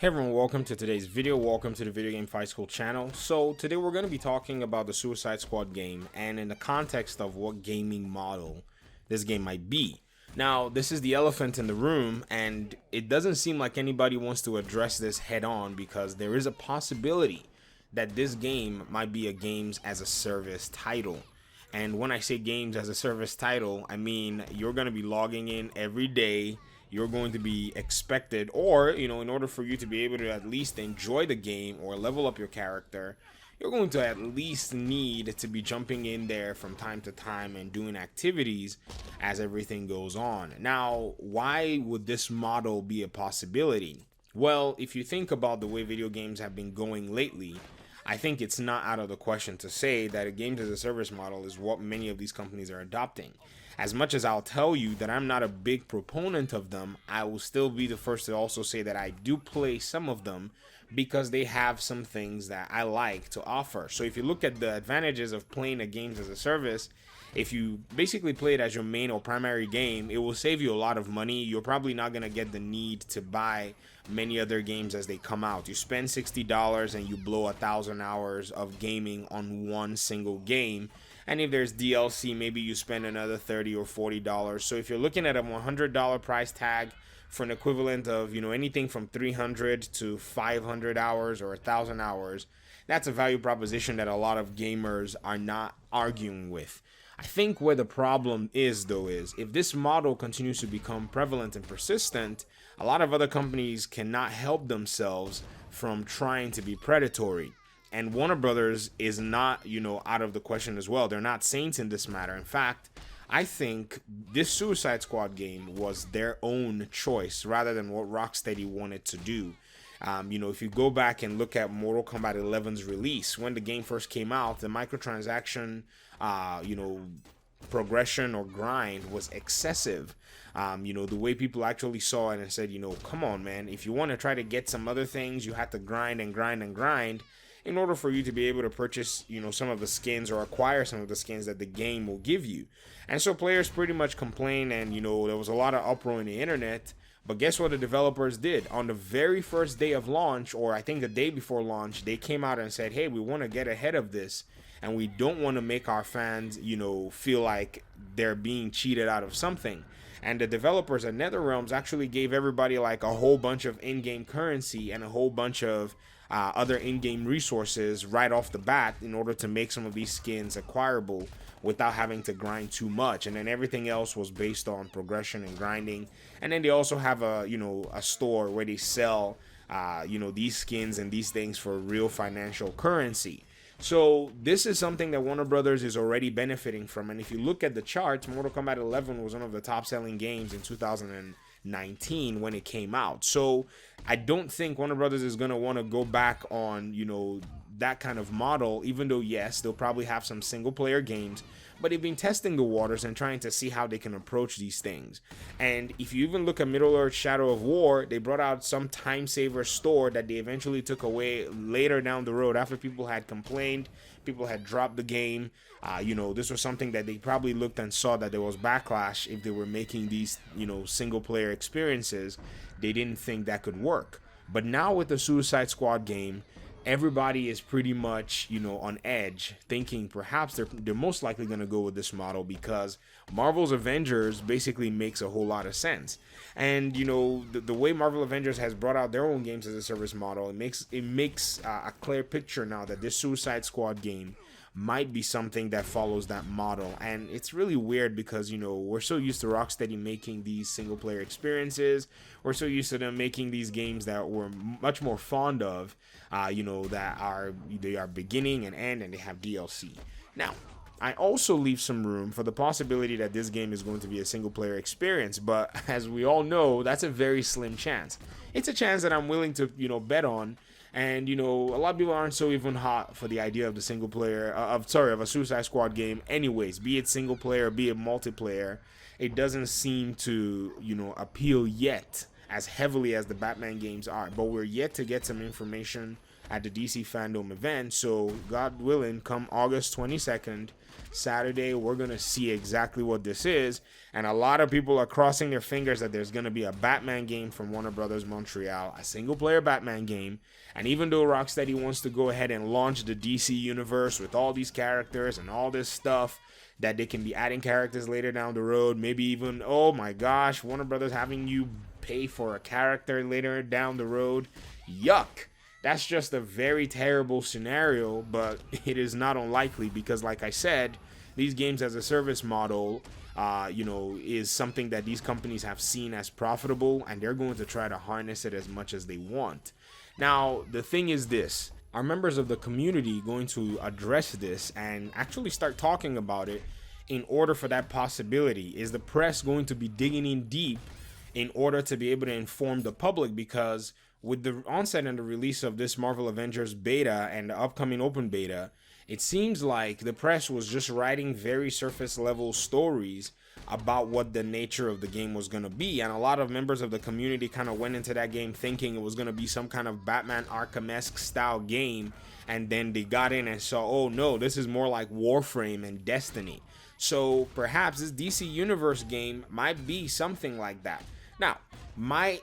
Hey everyone, welcome to today's video. Welcome to the Video Game Fight School channel. So today we're going to be talking about the Suicide Squad game and in the context of what gaming model this game might be. Now, this is the elephant in the room, and it doesn't seem like anybody wants to address this head on because there is a possibility that this game might be a games as a service title. And when I say games as a service title, I mean you're going to be logging in every day. You're going to be expected, or in order for you to be able to at least enjoy the game or level up your character, you're going to at least need to be jumping in there from time to time and doing activities as everything goes on. Now, why would this model be a possibility? Well, if you think about the way video games have been going lately, I think it's not out of the question to say that a games as a service model is what many of these companies are adopting. As much as I'll tell you that I'm not a big proponent of them, I will still be the first to also say that I do play some of them because they have some things that I like to offer. So if you look at the advantages of playing a games as a service, if you basically play it as your main or primary game, it will save you a lot of money. You're probably not going to get the need to buy many other games as they come out. You spend $60 and you blow 1,000 hours of gaming on one single game. And if there's DLC, maybe you spend another $30 or $40. So if you're looking at a $100 price tag for an equivalent of, anything from 300 to 500 hours or 1,000 hours, that's a value proposition that a lot of gamers are not arguing with. I think where the problem is, though, is if this model continues to become prevalent and persistent, a lot of other companies cannot help themselves from trying to be predatory. And Warner Brothers is not, out of the question as well. They're not saints in this matter. In fact, I think this Suicide Squad game was their own choice rather than what Rocksteady wanted to do. If you go back and look at Mortal Kombat 11's release, when the game first came out, the microtransaction, progression or grind was excessive. The way people actually saw it and said, come on, man, if you want to try to get some other things, you have to grind and grind and grind in order for you to be able to purchase, some of the skins or acquire some of the skins that the game will give you. And so players pretty much complained, and, there was a lot of uproar in the internet. But guess what the developers did? On the very first day of launch, or I think the day before launch, they came out and said, hey, we want to get ahead of this, and we don't want to make our fans, feel like they're being cheated out of something. And the developers at NetherRealms actually gave everybody like a whole bunch of in-game currency and a whole bunch of other in-game resources right off the bat in order to make some of these skins acquirable without having to grind too much. And then everything else was based on progression and grinding. And then they also have a store where they sell these skins and these things for real financial currency. So this is something that Warner Brothers is already benefiting from. And if you look at the charts, Mortal Kombat 11 was one of the top selling games in 2019 when it came out. So I don't think Warner Brothers is going to want to go back on, that kind of model, even though, yes, they'll probably have some single player games, but they've been testing the waters and trying to see how they can approach these things. And if you even look at Middle-earth Shadow of War, they brought out some time saver store that they eventually took away later down the road after people had complained, people had dropped the game. This was something that they probably looked and saw that there was backlash if they were making these, single player experiences. They didn't think that could work. But now with the Suicide Squad game, everybody is pretty much, on edge, thinking perhaps they're most likely going to go with this model because Marvel's Avengers basically makes a whole lot of sense. And, the way Marvel Avengers has brought out their own games as a service model, it makes a clear picture now that this Suicide Squad game might be something that follows that model. And it's really weird because, we're so used to Rocksteady making these single player experiences. We're so used to them making these games that we're much more fond of, that they are beginning and end and they have DLC. Now, I also leave some room for the possibility that this game is going to be a single player experience, but as we all know, that's a very slim chance. It's a chance that I'm willing to, bet on. And, a lot of people aren't so even hot for the idea of the single player, of a Suicide Squad game anyways, be it single player, be it multiplayer. It doesn't seem to, appeal yet as heavily as the Batman games are. But we're yet to get some information at the DC Fandom event. So God willing, come August 22nd, Saturday, we're going to see exactly what this is. And a lot of people are crossing their fingers that there's going to be a Batman game from Warner Brothers Montreal, a single player Batman game. And even though Rocksteady wants to go ahead and launch the DC universe with all these characters and all this stuff, that they can be adding characters later down the road, maybe even, oh my gosh, Warner Brothers having you pay for a character later down the road. Yuck. That's just a very terrible scenario, but it is not unlikely because, like I said, these games as a service model, is something that these companies have seen as profitable, and they're going to try to harness it as much as they want. Now, the thing is this. Are members of the community going to address this and actually start talking about it in order for that possibility? Is the press going to be digging in deep in order to be able to inform the public? Because with the onset and the release of this Marvel Avengers beta and the upcoming open beta, it seems like the press was just writing very surface level stories about what the nature of the game was going to be, and a lot of members of the community kind of went into that game thinking it was going to be some kind of Batman Arkham-esque style game, and then they got in and saw, oh no, this is more like Warframe and Destiny. So perhaps this DC Universe game might be something like that. Now, my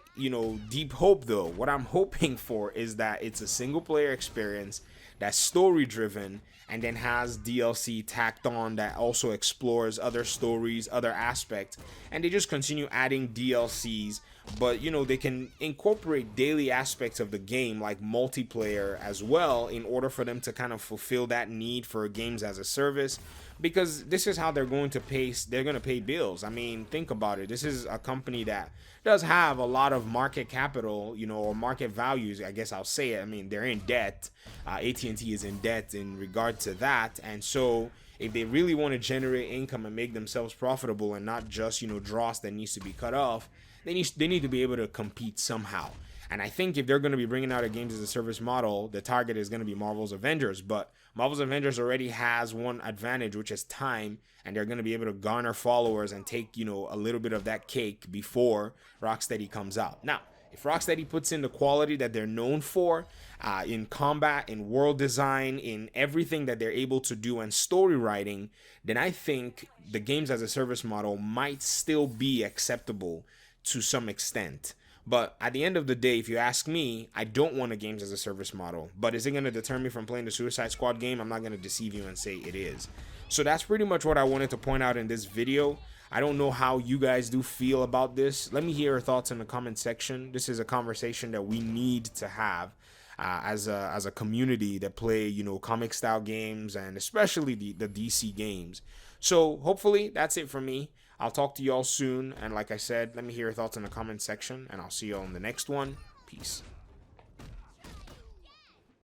deep hope though, what I'm hoping for is that it's a single player experience that's story driven and then has DLC tacked on that also explores other stories, other aspects, and they just continue adding DLCs, but they can incorporate daily aspects of the game like multiplayer as well in order for them to kind of fulfill that need for games as a service, because this is how they're going to pay bills. I mean, think about it. This is a company that does have a lot of market capital, or market values, I guess I'll say it. I mean, they're in debt. AT&T is in debt in regard to that. And so if they really want to generate income and make themselves profitable and not just, dross that needs to be cut off, they need to be able to compete somehow. And I think if they're going to be bringing out a games as a service model, the target is going to be Marvel's Avengers. But Marvel's Avengers already has one advantage, which is time, and they're going to be able to garner followers and take, a little bit of that cake before Rocksteady comes out. Now, if Rocksteady puts in the quality that they're known for in combat, in world design, in everything that they're able to do, and story writing, then I think the games as a service model might still be acceptable to some extent. But at the end of the day, if you ask me, I don't want a games as a service model. But is it going to deter me from playing the Suicide Squad game? I'm not going to deceive you and say it is. So that's pretty much what I wanted to point out in this video. I don't know how you guys do feel about this. Let me hear your thoughts in the comment section. This is a conversation that we need to have as a community that play, comic style games, and especially the DC games. So hopefully that's it for me. I'll talk to y'all soon, and like I said, let me hear your thoughts in the comment section, and I'll see y'all in the next one. Peace.